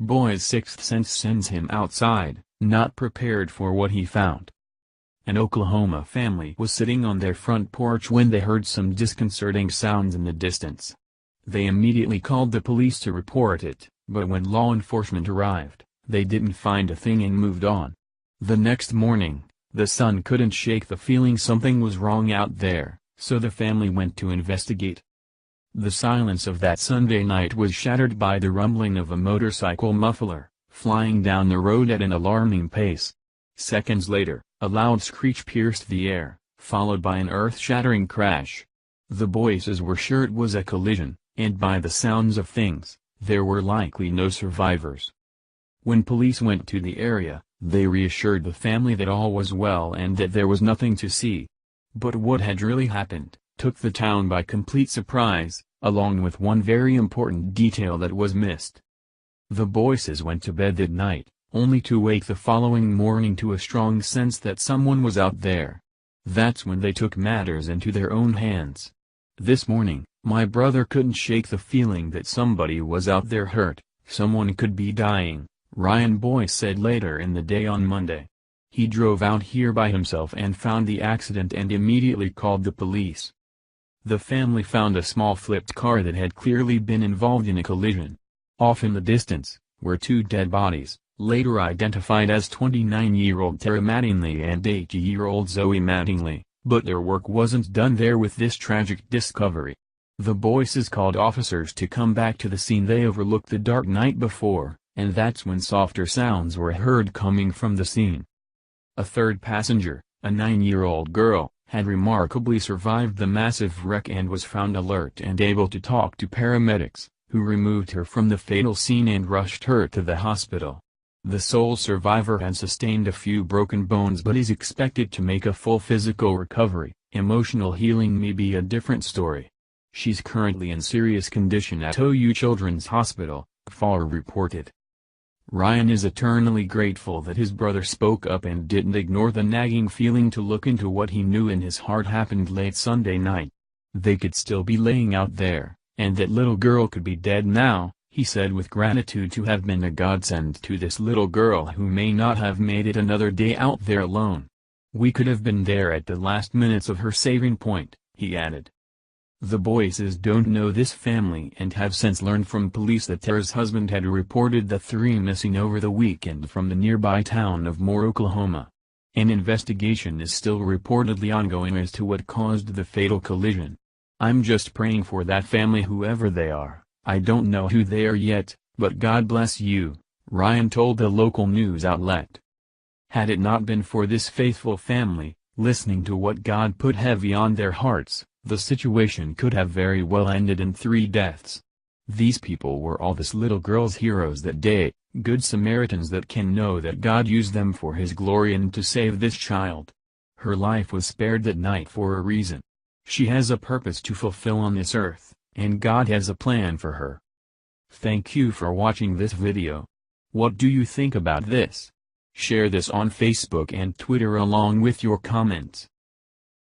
Boy's sixth sense sends him outside, not prepared for what he found. An Oklahoma family was sitting on their front porch when they heard some disconcerting sounds in the distance. They immediately called the police to report it, but when law enforcement arrived, they didn't find a thing and moved on. The next morning, the son couldn't shake the feeling something was wrong out there, so the family went to investigate. The silence of that Sunday night was shattered by the rumbling of a motorcycle muffler, flying down the road at an alarming pace. Seconds later, a loud screech pierced the air, followed by an earth-shattering crash. The boys were sure it was a collision, and by the sounds of things, there were likely no survivors. When police went to the area, they reassured the family that all was well and that there was nothing to see. But what had really happened took the town by complete surprise, along with one very important detail that was missed. The boys went to bed that night, only to wake the following morning to a strong sense that someone was out there. That's when they took matters into their own hands. "This morning, my brother couldn't shake the feeling that somebody was out there hurt, someone could be dying," Ryan Boyce said later in the day on Monday. He drove out here by himself and found the accident and immediately called the police. The family found a small flipped car that had clearly been involved in a collision. Off in the distance, were two dead bodies, later identified as 29-year-old Tara Mattingly and 80-year-old Zoe Mattingly, but their work wasn't done there with this tragic discovery. The Boyces called officers to come back to the scene they overlooked the dark night before, and that's when softer sounds were heard coming from the scene. A third passenger, a 9-year-old girl, had remarkably survived the massive wreck and was found alert and able to talk to paramedics, who removed her from the fatal scene and rushed her to the hospital. The sole survivor had sustained a few broken bones but is expected to make a full physical recovery. Emotional healing may be a different story. She's currently in serious condition at OU Children's Hospital, FAR reported. Ryan is eternally grateful that his brother spoke up and didn't ignore the nagging feeling to look into what he knew in his heart happened late Sunday night. They could still be laying out there, and that little girl could be dead now, he said with gratitude to have been a godsend to this little girl who may not have made it another day out there alone. "We could have been there at the last minutes of her saving point," he added. The Boyces don't know this family and have since learned from police that Tara's husband had reported the three missing over the weekend from the nearby town of Moore, Oklahoma. An investigation is still reportedly ongoing as to what caused the fatal collision. "I'm just praying for that family whoever they are. I don't know who they are yet, but God bless you," Ryan told the local news outlet. Had it not been for this faithful family, listening to what God put heavy on their hearts, the situation could have very well ended in 3 deaths. These people were all this little girl's heroes that day, good Samaritans that can know that God used them for His glory and to save this child. Her life was spared that night for a reason. She has a purpose to fulfill on this earth, and God has a plan for her. Thank you for watching this video. What do you think about this? Share this on Facebook and Twitter along with your comments.